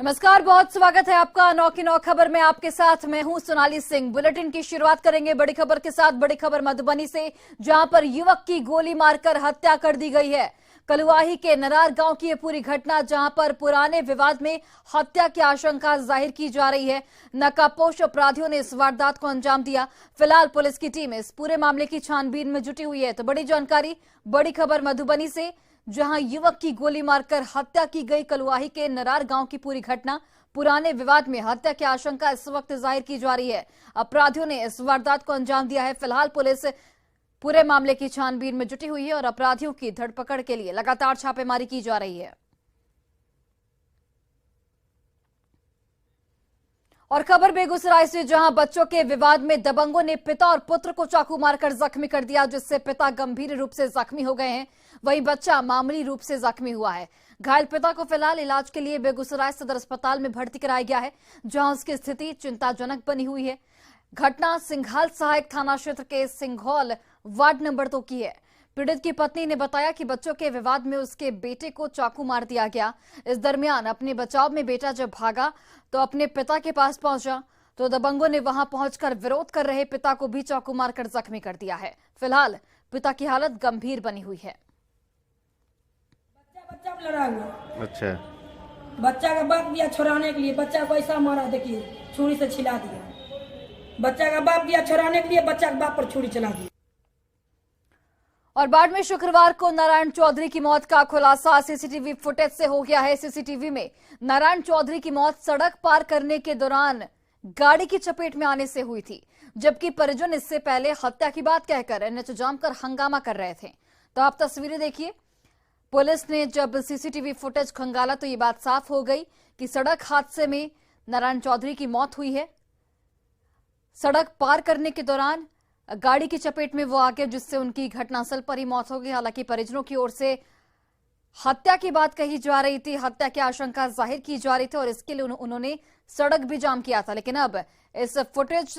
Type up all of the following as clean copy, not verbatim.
नमस्कार, बहुत स्वागत है आपका 9 की 9 खबर में। आपके साथ मैं हूं सोनाली सिंह। बुलेटिन की शुरुआत करेंगे बड़ी खबर के साथ। बड़ी खबर मधुबनी से, जहां पर युवक की गोली मारकर हत्या कर दी गई है। कलुआही के नरार गांव की यह पूरी घटना, जहां पर पुराने विवाद में हत्या की आशंका जाहिर की जा रही है। नकाबपोश अपराधियों ने इस वारदात को अंजाम दिया। फिलहाल पुलिस की टीम इस पूरे मामले की छानबीन में जुटी हुई है। तो बड़ी जानकारी, बड़ी खबर मधुबनी से, जहां युवक की गोली मारकर हत्या की गई। कलुआही के नरार गांव की पूरी घटना, पुराने विवाद में हत्या की आशंका इस वक्त जाहिर की जा रही है। अपराधियों ने इस वारदात को अंजाम दिया है। फिलहाल पुलिस पूरे मामले की छानबीन में जुटी हुई है और अपराधियों की धरपकड़ के लिए लगातार छापेमारी की जा रही है। और खबर बेगूसराय से, जहां बच्चों के विवाद में दबंगों ने पिता और पुत्र को चाकू मारकर जख्मी कर दिया, जिससे पिता गंभीर रूप से जख्मी हो गए हैं। वहीं बच्चा मामूली रूप से जख्मी हुआ है। घायल पिता को फिलहाल इलाज के लिए बेगूसराय सदर अस्पताल में भर्ती कराया गया है, जहां उसकी स्थिति चिंताजनक बनी हुई है। घटना सिंघाल सहायक थाना क्षेत्र के सिंघौल वार्ड नंबर 2 की है। पीड़ित की पत्नी ने बताया कि बच्चों के विवाद में उसके बेटे को चाकू मार दिया गया। इस दरमियान अपने बचाव में बेटा जब भागा तो अपने पिता के पास पहुंचा, तो दबंगों ने वहां पहुंचकर विरोध कर रहे पिता को भी चाकू मारकर जख्मी कर दिया है। फिलहाल पिता की हालत गंभीर बनी हुई है। बच्चा लड़ा हुआ। अच्छा, बच्चा का बाप दिया छुड़ाने के लिए, बच्चा को ऐसा मारा, देखिए छुरी से छिला दिया। बच्चा का बाप दिया छुड़ाने के लिए, बच्चा के बाप पर छुरी चला दी। और बाढ़ में शुक्रवार को नारायण चौधरी की मौत का खुलासा सीसीटीवी फुटेज से हो गया है। सीसीटीवी में नारायण चौधरी की मौत सड़क पार करने के दौरान गाड़ी की चपेट में आने से हुई थी, जबकि परिजन इससे पहले हत्या की बात कहकर एनएच जाम कर हंगामा कर रहे थे। तो आप तस्वीरें देखिए। पुलिस ने जब सीसीटीवी फुटेज खंगाला तो ये बात साफ हो गई कि सड़क हादसे में नारायण चौधरी की मौत हुई है। सड़क पार करने के दौरान गाड़ी की चपेट में वो आ गए, जिससे उनकी घटनास्थल पर ही मौत हो गई। हालांकि परिजनों की ओर से हत्या की बात कही जा रही थी, हत्या की आशंका जाहिर की जा रही थी और इसके लिए उन्होंने सड़क भी जाम किया था। लेकिन अब इस फुटेज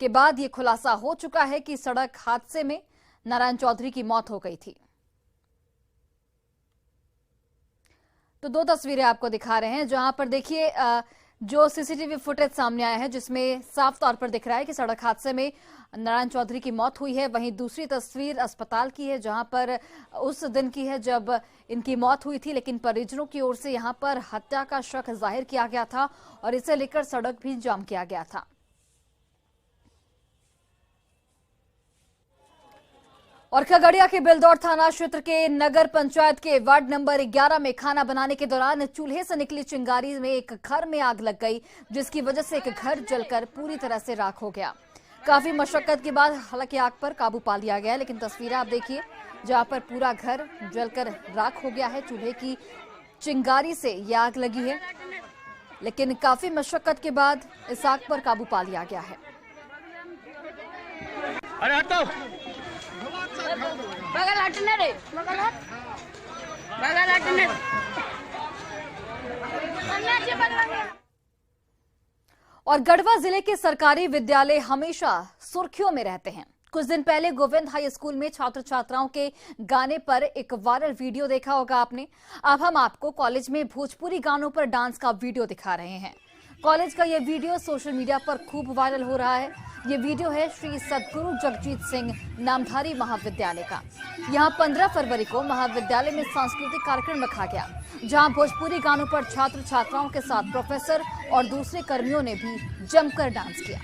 के बाद ये खुलासा हो चुका है कि सड़क हादसे में नारायण चौधरी की मौत हो गई थी। तो दो तस्वीरें आपको दिखा रहे हैं, जहां पर देखिए जो सीसीटीवी फुटेज सामने आया है, जिसमें साफ तौर पर दिख रहा है कि सड़क हादसे में नारायण चौधरी की मौत हुई है। वहीं दूसरी तस्वीर अस्पताल की है, जहां पर उस दिन की है जब इनकी मौत हुई थी, लेकिन परिजनों की ओर से यहां पर हत्या का शक जाहिर किया गया था और इसे लेकर सड़क भी जाम किया गया था। और खगड़िया के बिलदौर थाना क्षेत्र के नगर पंचायत के वार्ड नंबर 11 में खाना बनाने के दौरान चूल्हे से निकली चिंगारी में एक घर में आग लग गई, जिसकी वजह से एक घर जलकर पूरी तरह से राख हो गया। काफी मशक्कत के बाद हालांकि आग पर काबू पा लिया गया, लेकिन तस्वीरें आप देखिए जहां पर पूरा घर जलकर राख हो गया है। चूल्हे की चिंगारी से यह आग लगी है, लेकिन काफी मशक्कत के बाद इस आग पर काबू पा लिया गया है। अरे हटो, बगल हटने रे, बगल हटने। और गढ़वा जिले के सरकारी विद्यालय हमेशा सुर्खियों में रहते हैं। कुछ दिन पहले गोविंद हाई स्कूल में छात्र छात्राओं के गाने पर एक वायरल वीडियो देखा होगा आपने। अब हम आपको कॉलेज में भोजपुरी गानों पर डांस का वीडियो दिखा रहे हैं। कॉलेज का यह वीडियो सोशल मीडिया पर खूब वायरल हो रहा है। ये वीडियो है श्री सदगुरु जगजीत सिंह नामधारी महाविद्यालय का। यहाँ 15 फरवरी को महाविद्यालय में सांस्कृतिक कार्यक्रम रखा गया, जहां भोजपुरी गानों पर छात्र छात्राओं के साथ प्रोफेसर और दूसरे कर्मियों ने भी जमकर डांस किया।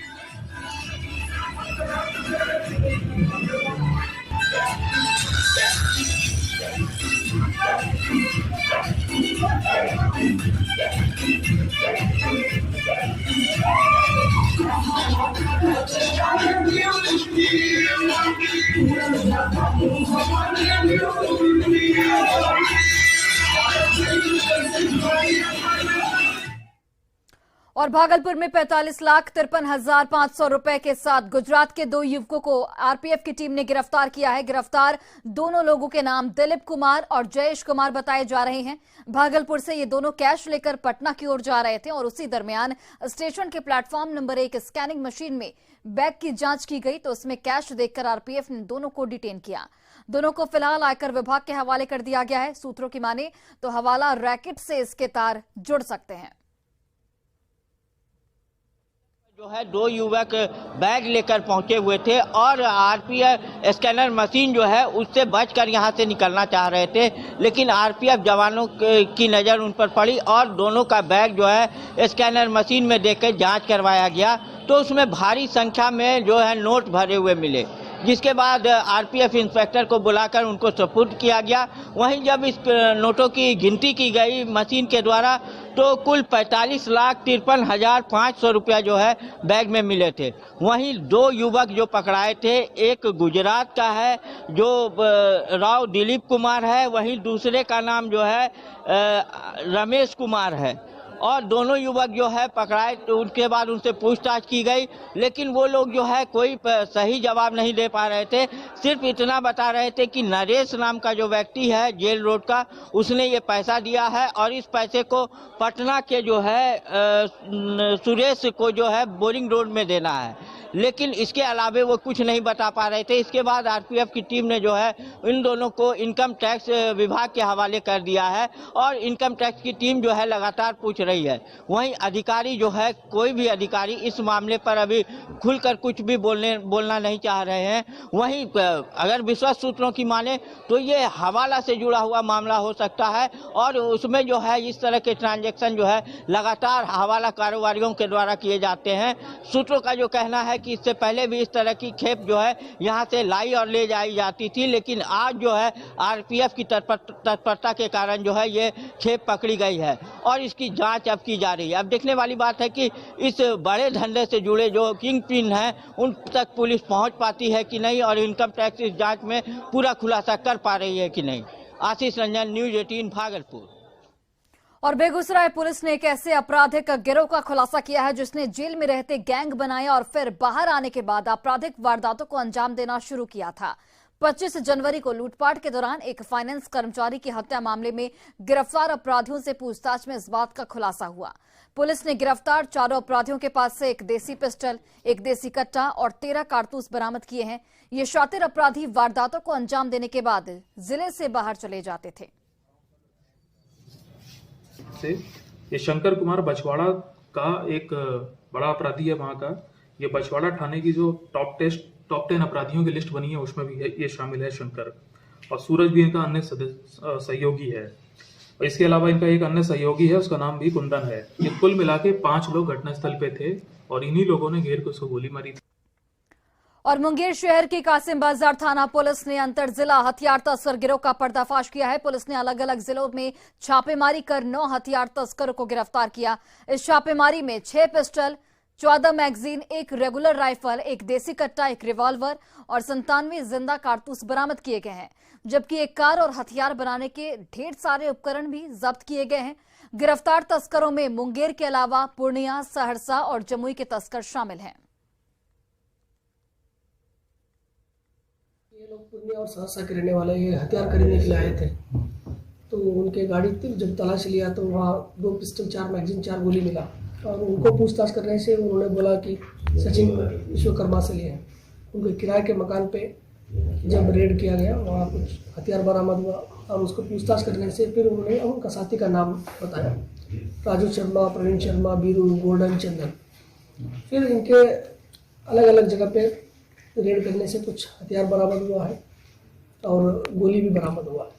और भागलपुर में 45,53,500 रुपए के साथ गुजरात के 2 युवकों को आरपीएफ की टीम ने गिरफ्तार किया है। गिरफ्तार दोनों लोगों के नाम दिलीप कुमार और जयेश कुमार बताए जा रहे हैं। भागलपुर से ये दोनों कैश लेकर पटना की ओर जा रहे थे और उसी दरमियान स्टेशन के प्लेटफॉर्म नंबर 1 स्कैनिंग मशीन में बैग की जांच की गई, तो उसमें कैश देखकर आरपीएफ ने दोनों को डिटेन किया। दोनों को फिलहाल आयकर विभाग के हवाले कर दिया गया है। सूत्रों की माने तो हवाला रैकेट से इसके तार जुड़ सकते हैं। जो है दो युवक बैग लेकर पहुंचे हुए थे और आरपीएफ स्कैनर मशीन जो है उससे बचकर यहां से निकलना चाह रहे थे, लेकिन आरपीएफ जवानों की नज़र उन पर पड़ी और दोनों का बैग जो है स्कैनर मशीन में देकर जांच करवाया गया तो उसमें भारी संख्या में जो है नोट भरे हुए मिले, जिसके बाद आरपीएफ इंस्पेक्टर को बुलाकर उनको सपुर्द किया गया। वहीं जब इस नोटों की गिनती की गई मशीन के द्वारा तो कुल 45,53,500 रुपया जो है बैग में मिले थे। वहीं दो युवक जो पकड़ाए थे, एक गुजरात का है जो राव दिलीप कुमार है, वहीं दूसरे का नाम जो है रमेश कुमार है और दोनों युवक जो है पकड़ाए तो उनके बाद उनसे पूछताछ की गई, लेकिन वो लोग जो है कोई सही जवाब नहीं दे पा रहे थे। सिर्फ इतना बता रहे थे कि नरेश नाम का जो व्यक्ति है जेल रोड का, उसने ये पैसा दिया है और इस पैसे को पटना के जो है सुरेश को जो है बोरिंग रोड में देना है, लेकिन इसके अलावे वो कुछ नहीं बता पा रहे थे। इसके बाद आरपीएफ की टीम ने जो है इन दोनों को इनकम टैक्स विभाग के हवाले कर दिया है और इनकम टैक्स की टीम जो है लगातार पूछ रही है। वहीं अधिकारी जो है, कोई भी अधिकारी इस मामले पर अभी खुलकर कुछ भी बोलना नहीं चाह रहे हैं। वहीं अगर विश्वस्त सूत्रों की माने तो ये हवाला से जुड़ा हुआ मामला हो सकता है और उसमें जो है इस तरह के ट्रांजैक्शन जो है लगातार हवाला कारोबारियों के द्वारा किए जाते हैं। सूत्रों का जो कहना है कि इससे पहले भी इस तरह की खेप जो है यहां से लाई और ले जाई जाती थी, लेकिन आज जो है आरपीएफ की तत्परता के कारण जो है ये खेप पकड़ी गई है और इसकी जांच अब की जा रही है। अब देखने वाली बात है कि इस बड़े धंधे से जुड़े जो किंग पिन हैं उन तक पुलिस पहुंच पाती है कि नहीं और इनकम टैक्स इस जांच में पूरा खुलासा कर पा रही है कि नहीं। आशीष रंजन, न्यूज 18 भागलपुर। और बेगूसराय पुलिस ने एक ऐसे आपराधिक गिरोह का खुलासा किया है जिसने जेल में रहते गैंग बनाया और फिर बाहर आने के बाद आपराधिक वारदातों को अंजाम देना शुरू किया था। 25 जनवरी को लूटपाट के दौरान एक फाइनेंस कर्मचारी की हत्या मामले में गिरफ्तार अपराधियों से पूछताछ में इस बात का खुलासा हुआ। पुलिस ने गिरफ्तार चारों अपराधियों के पास से एक देसी पिस्टल, एक देसी कट्टा और 13 कारतूस बरामद किए हैं। ये शातिर अपराधी वारदातों को अंजाम देने के बाद जिले से बाहर चले जाते थे। ये शंकर कुमार बछवाड़ा का एक बड़ा अपराधी है वहाँ का। ये बछवाड़ा थाने की जो टॉप 10 अपराधियों की लिस्ट बनी है उसमें भी ये शामिल है शंकर, और सूरज भी इनका अन्य सहयोगी है। और इसके अलावा इनका एक अन्य सहयोगी है, उसका नाम भी कुंदन है। ये कुल मिला के 5 लोग घटनास्थल पे थे और इन्हीं लोगों ने घेर के उसको गोली मारी थी। और मुंगेर शहर की कासिम बाजार थाना पुलिस ने अंतर जिला हथियार तस्कर गिरोह का पर्दाफाश किया है। पुलिस ने अलग अलग जिलों में छापेमारी कर 9 हथियार तस्करों को गिरफ्तार किया। इस छापेमारी में 6 पिस्टल, 14 मैगजीन, एक रेगुलर राइफल, एक देसी कट्टा, एक रिवॉल्वर और 97 जिंदा कारतूस बरामद किए गए हैं, जबकि एक कार और हथियार बनाने के ढेर सारे उपकरण भी जब्त किए गए हैं। गिरफ्तार तस्करों में मुंगेर के अलावा पूर्णिया, सहरसा और जमुई के तस्कर शामिल हैं। ये लोग पूर्णिया और सहरसा के रहने वाले, ये हथियार खरीदने के लिए आए थे। तो उनके गाड़ी थी, जब तलाशी लिया तो वहाँ 2 पिस्टल, 4 मैगजीन, 4 गोली मिला और उनको पूछताछ करने से उन्होंने बोला कि सचिन विश्वकर्मा से लिए हैं। उनके किराए के मकान पे जब रेड किया गया वहाँ कुछ हथियार बरामद हुआ और उसको पूछताछ करने से फिर उन्होंने उनका साथी का नाम बताया, राजू शर्मा, प्रवीण शर्मा, बीरू, गोल्डन, चंदन। फिर इनके अलग अलग जगह पे रेड करने से कुछ हथियार बरामद हुआ है और गोली भी बरामद हुआ है।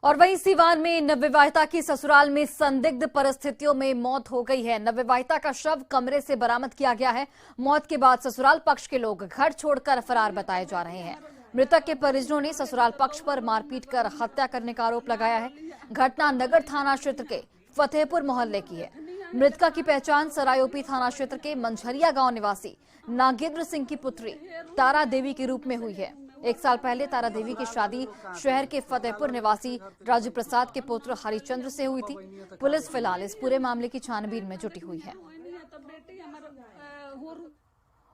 और वहीं सीवान में नवविवाहिता की ससुराल में संदिग्ध परिस्थितियों में मौत हो गई है। नवविवाहिता का शव कमरे से बरामद किया गया है। मौत के बाद ससुराल पक्ष के लोग घर छोड़कर फरार बताए जा रहे हैं। मृतक के परिजनों ने ससुराल पक्ष पर मारपीट कर हत्या करने का आरोप लगाया है। घटना नगर थाना क्षेत्र के फतेहपुर मोहल्ले की है। मृतका की पहचान सरायोपी थाना क्षेत्र के मंझरिया गांव निवासी नागेंद्र सिंह की पुत्री तारा देवी के रूप में हुई है। 1 साल पहले तारा देवी की शादी शहर के फतेहपुर निवासी राजू प्रसाद के पुत्र हरिचंद्र से हुई थी। पुलिस फिलहाल इस पूरे मामले की छानबीन में जुटी हुई है।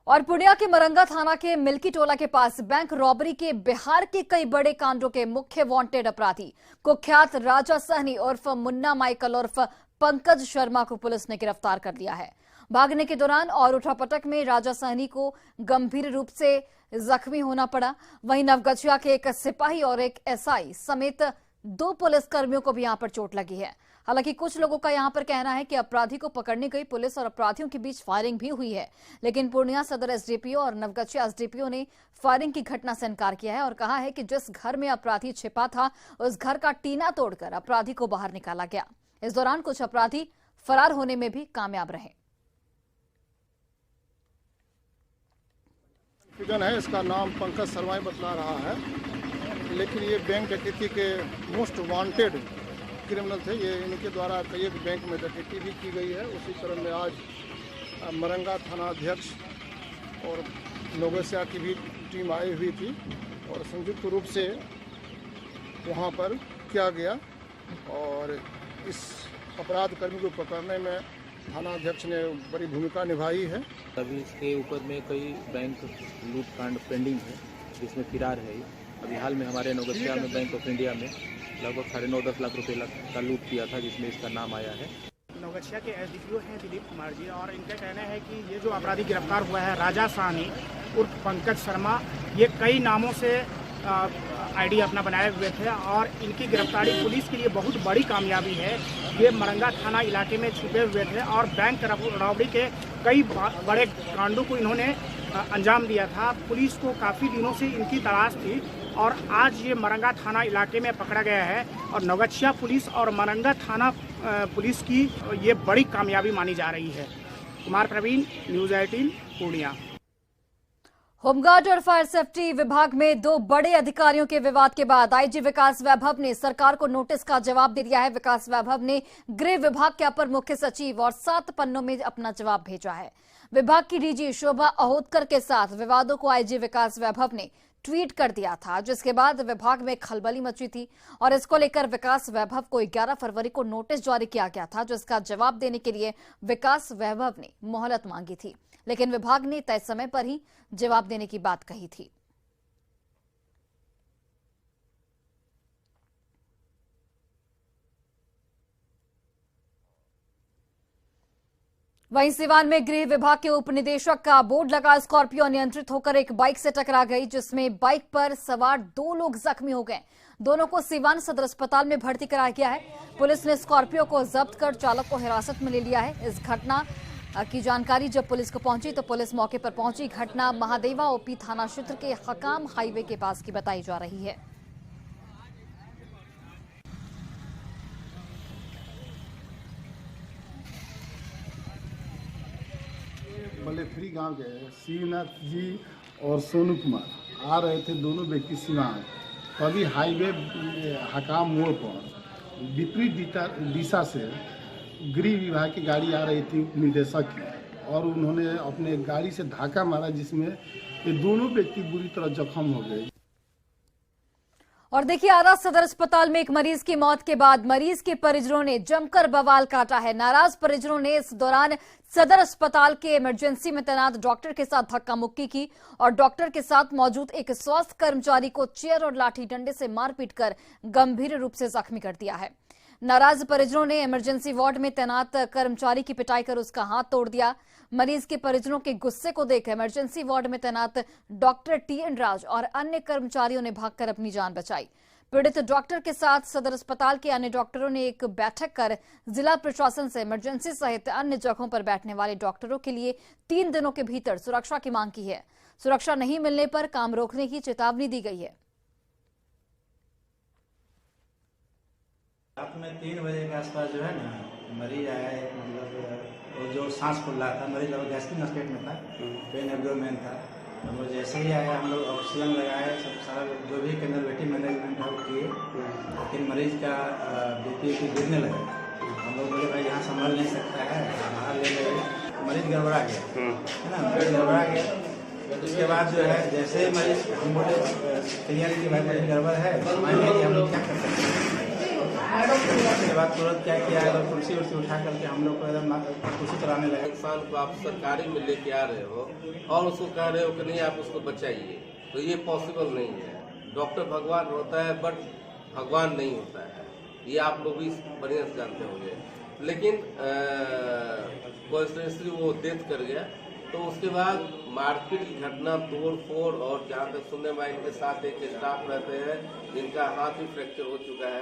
और पूर्णिया के मरंगा थाना के मिल्की टोला के पास बैंक रॉबरी के बिहार के कई बड़े कांडों के मुख्य वांटेड अपराधी कुख्यात राजा सहनी उर्फ मुन्ना माइकल उर्फ पंकज शर्मा को पुलिस ने गिरफ्तार कर लिया है। भागने के दौरान और उठापटक में राजा सहनी को गंभीर रूप से जख्मी होना पड़ा। वहीं नवगछिया के एक सिपाही और एक एसआई समेत 2 पुलिसकर्मियों को भी यहां पर चोट लगी है। हालांकि कुछ लोगों का यहां पर कहना है कि अपराधी को पकड़ने गई पुलिस और अपराधियों के बीच फायरिंग भी हुई है, लेकिन पूर्णिया सदर एसडीपीओ और नवगछिया एसडीपीओ ने फायरिंग की घटना से इनकार किया है और कहा है कि जिस घर में अपराधी छिपा था उस घर का टीना तोड़कर अपराधी को बाहर निकाला गया। इस दौरान कुछ अपराधी फरार होने में भी कामयाब रहे। है, इसका नाम पंकज शर्मा बतला रहा है, लेकिन ये बैंक डकैती के मोस्ट वांटेड क्रिमिनल थे। ये इनके द्वारा कई एक बैंक में डकैती भी की गई है। उसी क्रम में आज मरंगा थाना अध्यक्ष और नवगछिया की भी टीम आई हुई थी और संयुक्त रूप से वहाँ पर किया गया और इस अपराध कर्मी को पकड़ने में थाना अध्यक्ष ने बड़ी भूमिका निभाई है। अभी इसके ऊपर में कई बैंक लूटकांड पेंडिंग है जिसमें फिरार है। अभी हाल में हमारे नवगछिया में बैंक ऑफ इंडिया में लगभग 9.5-10 लाख रुपए का लूट किया था, जिसमें इसका नाम आया है। नवगछिया के एसडीपीओ हैं दिलीप कुमार जी, और इनका कहना है कि ये जो अपराधी गिरफ्तार हुआ है राजा साहनी उर्फ पंकज शर्मा, ये कई नामों से आईडी अपना बनाए हुए थे और इनकी गिरफ्तारी पुलिस के लिए बहुत बड़ी कामयाबी है। ये मरंगा थाना इलाके में छुपे हुए थे और बैंक रॉबरी के कई बड़े कांडों को इन्होंने अंजाम दिया था। पुलिस को काफ़ी दिनों से इनकी तलाश थी और आज ये मरंगा थाना इलाके में पकड़ा गया है और नवगछिया पुलिस और मरंगा थाना पुलिस की ये बड़ी कामयाबी मानी जा रही है। कुमार प्रवीण, न्यूज़ 18 पूर्णिया। होमगार्ड और फायर सेफ्टी विभाग में दो बड़े अधिकारियों के विवाद के बाद आईजी विकास वैभव ने सरकार को नोटिस का जवाब दे दिया है। विकास वैभव ने गृह विभाग के अपर मुख्य सचिव और 7 पन्नों में अपना जवाब भेजा है। विभाग की डीजी शोभा अहोतकर के साथ विवादों को आईजी विकास वैभव ने ट्वीट कर दिया था, जिसके बाद विभाग में खलबली मची थी और इसको लेकर विकास वैभव को 11 फरवरी को नोटिस जारी किया गया था, जिसका जवाब देने के लिए विकास वैभव ने मोहलत मांगी थी, लेकिन विभाग ने तय समय पर ही जवाब देने की बात कही थी। वहीं सिवान में गृह विभाग के उप निदेशक का बोर्ड लगा स्कॉर्पियो अनियंत्रित होकर एक बाइक से टकरा गई, जिसमें बाइक पर सवार 2 लोग जख्मी हो गए। दोनों को सिवान सदर अस्पताल में भर्ती कराया गया है। पुलिस ने स्कॉर्पियो को जब्त कर चालक को हिरासत में ले लिया है। इस घटना की जानकारी जब पुलिस को पहुंची तो पुलिस मौके पर पहुंची। घटना महादेवा ओपी थाना क्षेत्र के हकाम हाईवे के पास की बताई जा रही है। मलेफ्री गांव के शिवनाथ जी और सोनू कुमार आ रहे थे। दोनों व्यक्ति सिवान, तभी हाईवे हकाम मोड़ पर विपरीत दिशा से गृह विभाग की गाड़ी आ रही थी निदेशक की, और उन्होंने अपने गाड़ी से धक्का मारा, जिसमें ये दोनों व्यक्ति बुरी तरह जख्म हो गए। और देखिए, आरा सदर अस्पताल में एक मरीज की मौत के बाद मरीज के परिजनों ने जमकर बवाल काटा है। नाराज परिजनों ने इस दौरान सदर अस्पताल के इमरजेंसी में तैनात डॉक्टर के साथ धक्का मुक्की की और डॉक्टर के साथ मौजूद एक स्वास्थ्य कर्मचारी को चेयर और लाठी डंडे से मारपीट कर गंभीर रूप से जख्मी कर दिया है। नाराज परिजनों ने इमरजेंसी वार्ड में तैनात कर्मचारी की पिटाई कर उसका हाथ तोड़ दिया। मरीज के परिजनों के गुस्से को देख इमरजेंसी वार्ड में तैनात डॉक्टर TN राज और अन्य कर्मचारियों ने भागकर अपनी जान बचाई। पीड़ित डॉक्टर के साथ सदर अस्पताल के अन्य डॉक्टरों ने एक बैठक कर जिला प्रशासन से इमरजेंसी सहित अन्य जगहों पर बैठने वाले डॉक्टरों के लिए 3 दिनों के भीतर सुरक्षा की मांग की है। सुरक्षा नहीं मिलने पर काम रोकने की चेतावनी दी गई है। रात में 3 बजे के आसपास जो है ना मरीज आया है, मतलब वो जो सांस फूल रहा था, मरीज लगभग गैस्ट्रिक स्टेट में था, पेन एब्डोमेन था। तो वो जैसे ही आया हम लोग ऑक्सीजन लगाए, सब सारा जो भी कंजर्वेटिव मैनेजमेंट है वो किए, लेकिन मरीज का BP गिरने लगा। हम लोग बोले भाई यहाँ संभल नहीं सकता है, बाहर ले गए। मरीज गड़बड़ा गया है ना, मरीज गड़बड़ा गया। उसके बाद जो है जैसे ही मरीज हम बोले क्लियर कि भाई मरीज गड़बड़ है, हम लोग क्या कर सकते हैं। उसके बाद तुरंत क्या किया है, कुर्सी उर्सी उठा करके हम लोग को एकदम कुर्सी चलाने लगे। इंसान को आप सरकारी में लेके आ रहे हो और उसको कह रहे हो कि नहीं आप उसको बचाइए, तो ये पॉसिबल नहीं है। डॉक्टर भगवान होता है बट भगवान नहीं होता है, ये आप लोग भी बढ़िया से जानते होंगे। लेकिन कोइंसिडेंटली वो डेथ कर गया। तो उसके बाद मारपीट की घटना, तोड़ फोड़, और जहाँ तक सुनने में इनके साथ एक स्टाफ रहते हैं जिनका हाथ भी फ्रैक्चर हो चुका है।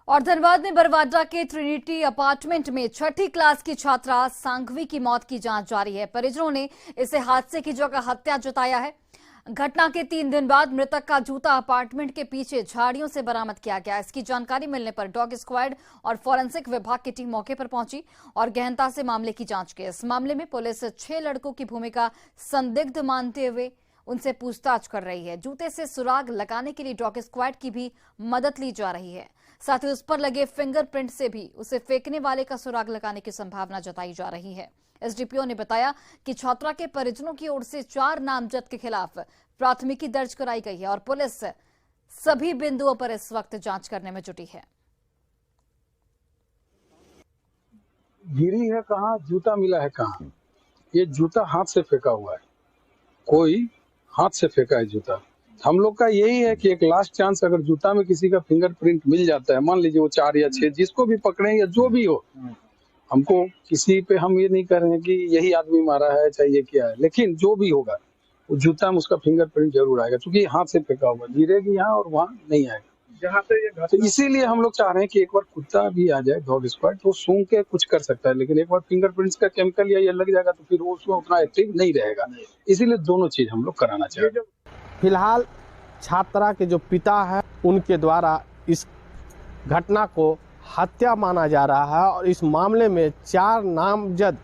और धनबाद में बरवाडा के ट्रिनिटी अपार्टमेंट में 6ठी क्लास की छात्रा सांघवी की मौत की जांच जारी है। परिजनों ने इसे हादसे की जगह हत्या जताया है। घटना के 3 दिन बाद मृतक का जूता अपार्टमेंट के पीछे झाड़ियों से बरामद किया गया। इसकी जानकारी मिलने पर डॉग स्क्वाड और फॉरेंसिक विभाग की टीम मौके पर पहुंची और गहनता से मामले की जांच की। इस मामले में पुलिस 6 लड़कों की भूमिका संदिग्ध मानते हुए उनसे पूछताछ कर रही है। जूते से सुराग लगाने के लिए डॉग स्क्वाड की भी मदद ली जा रही है। साथ ही उस पर लगे फिंगरप्रिंट से भी उसे फेंकने वाले का सुराग लगाने की संभावना जताई जा रही है। एसडीपीओ ने बताया कि छात्रा के परिजनों की ओर से 4 नामजद के खिलाफ प्राथमिकी दर्ज कराई गई है और पुलिस सभी बिंदुओं पर इस वक्त जांच करने में जुटी है। गिरी है कहाँ, जूता मिला है कहाँ? ये जूता हाथ से फेंका हुआ है, कोई हाथ से फेंका है जूता। हम लोग का यही है कि एक लास्ट चांस, अगर जूता में किसी का फिंगरप्रिंट मिल जाता है, मान लीजिए वो 4 या 6 जिसको भी पकड़े या जो भी हो, हमको किसी पे हम ये नहीं कर रहे हैं कि यही आदमी मारा है चाहे ये क्या है, लेकिन जो भी होगा वो जूता में उसका फिंगरप्रिंट जरूर आएगा, क्योंकि हाथ से फेंका हुआ, गिरेगी यहाँ और वहाँ नहीं आएगा जहाँ पे ये। तो इसीलिए हम लोग चाह रहे हैं कि एक बार कुत्ता भी आ जाए, डॉग स्क्वाड, तो सूंघ के कुछ कर सकता है, लेकिन एक बार फिंगरप्रिंट्स का केमिकल या ये लग जाएगा तो फिर वो उसमें उतना एक्टिव नहीं रहेगा। इसीलिए दोनों चीज हम लोग कराना चाह रहे हैं। फिलहाल छात्रा के जो पिता है उनके द्वारा इस घटना को हत्या माना जा रहा है और इस मामले में 4 नामजद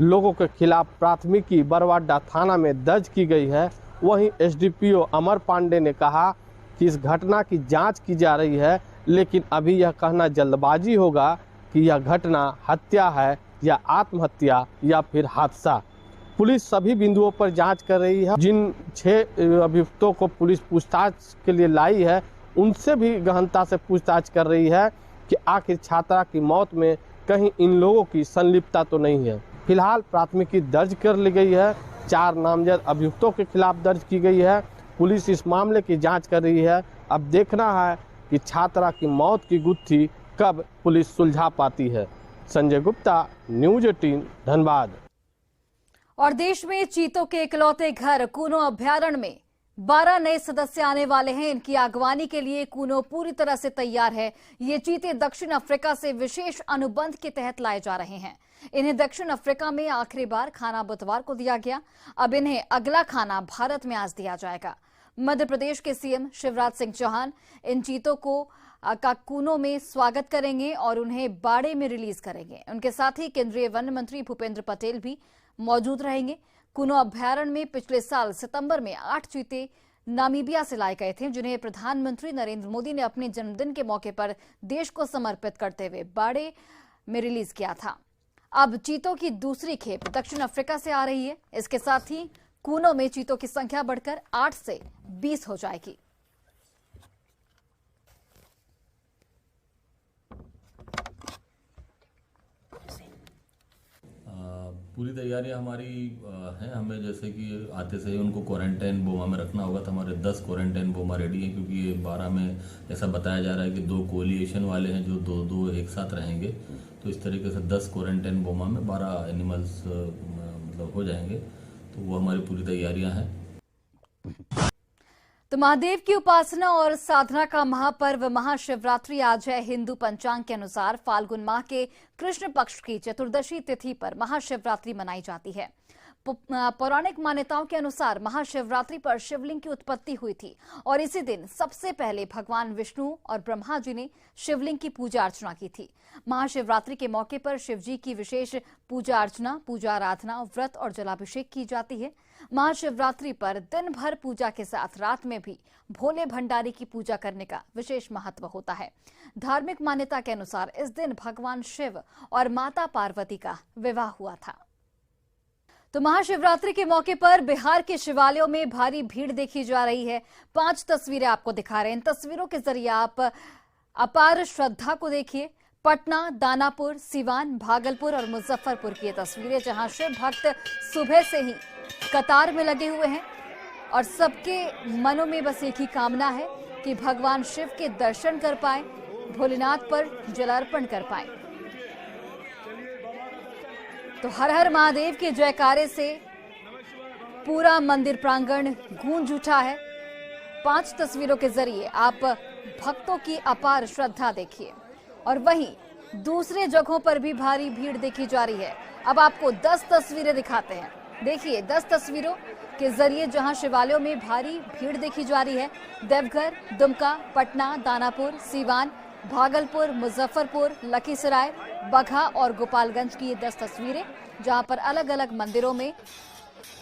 लोगों के खिलाफ प्राथमिकी बरवाडा थाना में दर्ज की गई है। वहीं एसडीपीओ अमर पांडे ने कहा कि इस घटना की जांच की जा रही है, लेकिन अभी यह कहना जल्दबाजी होगा कि यह घटना हत्या है या आत्महत्या या फिर हादसा। पुलिस सभी बिंदुओं पर जांच कर रही है। जिन 6 अभियुक्तों को पुलिस पूछताछ के लिए लाई है उनसे भी गहनता से पूछताछ कर रही है कि आखिर छात्रा की मौत में कहीं इन लोगों की संलिप्तता तो नहीं है। फिलहाल प्राथमिकी दर्ज कर ली गई है, 4 नामजद अभियुक्तों के खिलाफ दर्ज की गई है। पुलिस इस मामले की जांच कर रही है। अब देखना है कि छात्रा की मौत की गुत्थी कब पुलिस सुलझा पाती है। संजय गुप्ता, न्यूज 18, धनबाद। और देश में चीतों के इकलौते घर कूनो अभ्यारण्य में 12 नए सदस्य आने वाले हैं। इनकी अगवानी के लिए कूनो पूरी तरह से तैयार है। ये चीते दक्षिण अफ्रीका से विशेष अनुबंध के तहत लाए जा रहे हैं। इन्हें दक्षिण अफ्रीका में आखिरी बार खाना बुधवार को दिया गया। अब इन्हें अगला खाना भारत में आज दिया जाएगा। मध्य प्रदेश के सीएम शिवराज सिंह चौहान इन चीतों को कूनो में स्वागत करेंगे और उन्हें बाड़े में रिलीज करेंगे। उनके साथ ही केंद्रीय वन मंत्री भूपेंद्र पटेल भी मौजूद रहेंगे। कूनो अभ्यारण्य में पिछले साल सितंबर में 8 चीते नामीबिया से लाए गए थे, जिन्हें प्रधानमंत्री नरेंद्र मोदी ने अपने जन्मदिन के मौके पर देश को समर्पित करते हुए बाड़े में रिलीज किया था। अब चीतों की दूसरी खेप दक्षिण अफ्रीका से आ रही है। इसके साथ ही कूनो में चीतों की संख्या बढ़कर 8 से 20 हो जाएगी। पूरी तैयारियां हमारी हैं। हमें जैसे कि आते से ही उनको क्वारंटाइन बोमा में रखना होगा, तो हमारे 10 क्वारंटाइन बोमा रेडी हैं, क्योंकि ये 12 में ऐसा बताया जा रहा है कि 2 कोलिएशन वाले हैं जो 2 एक साथ रहेंगे। तो इस तरीके से 10 क्वारंटाइन बोमा में 12 एनिमल्स मतलब हो जाएंगे। तो वो हमारी पूरी तैयारियां हैं। तो महादेव की उपासना और साधना का महापर्व महाशिवरात्रि आज है। हिंदू पंचांग के अनुसार फाल्गुन माह के कृष्ण पक्ष की चतुर्दशी तिथि पर महाशिवरात्रि मनाई जाती है। पौराणिक मान्यताओं के अनुसार महाशिवरात्रि पर शिवलिंग की उत्पत्ति हुई थी और इसी दिन सबसे पहले भगवान विष्णु और ब्रह्मा जी ने शिवलिंग की पूजा अर्चना की थी। महाशिवरात्रि के मौके पर शिव जी की विशेष पूजा अर्चना, पूजा आराधना, व्रत और जलाभिषेक की जाती है। महाशिवरात्रि पर दिन भर पूजा के साथ रात में भी भोले भंडारी की पूजा करने का विशेष महत्व होता है। धार्मिक मान्यता के अनुसार इस दिन भगवान शिव और माता पार्वती का विवाह हुआ था। तो महाशिवरात्रि के मौके पर बिहार के शिवालयों में भारी भीड़ देखी जा रही है। 5 तस्वीरें आपको दिखा रहे हैं। इन तस्वीरों के जरिए आप अपार श्रद्धा को देखिए। पटना, दानापुर, सिवान, भागलपुर और मुजफ्फरपुर की ये तस्वीरें, जहां शिव भक्त सुबह से ही कतार में लगे हुए हैं और सबके मनों में बस एक ही कामना है कि भगवान शिव के दर्शन कर पाए, भोलेनाथ पर जलार्पण कर पाए। तो हर हर महादेव के जयकारे से पूरा मंदिर प्रांगण गूंज उठा है। 5 तस्वीरों के जरिए आप भक्तों की अपार श्रद्धा देखिए। और वहीं दूसरे जगहों पर भी भारी भीड़ देखी जा रही है। अब आपको 10 तस्वीरें दिखाते हैं। देखिए 10 तस्वीरों के जरिए जहां शिवालयों में भारी भीड़ देखी जा रही है। देवघर, दुमका, पटना, दानापुर, सीवान, भागलपुर, मुजफ्फरपुर, लखीसराय, बगहा और गोपालगंज की ये 10 तस्वीरें, जहां पर अलग अलग मंदिरों में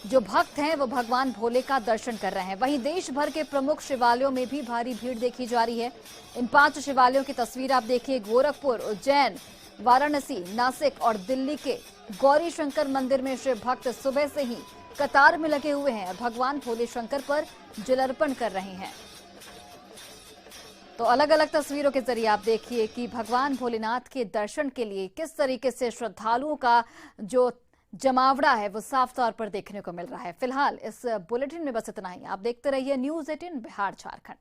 जो भक्त हैं वो भगवान भोले का दर्शन कर रहे हैं। वहीं देश भर के प्रमुख शिवालयों में भी भारी भीड़ देखी जा रही है। इन 5 शिवालयों की तस्वीर आप देखिए। गोरखपुर, उज्जैन, वाराणसी, नासिक और दिल्ली के गौरी शंकर मंदिर में शिव भक्त सुबह से ही कतार में लगे हुए हैं और भगवान भोले शंकर पर जलार्पण कर रहे हैं। तो अलग अलग तस्वीरों के जरिए आप देखिए कि भगवान भोलेनाथ के दर्शन के लिए किस तरीके से श्रद्धालुओं का जो जमावड़ा है वो साफ तौर पर देखने को मिल रहा है। फिलहाल इस बुलेटिन में बस इतना ही। आप देखते रहिए न्यूज़ 18 बिहार झारखंड।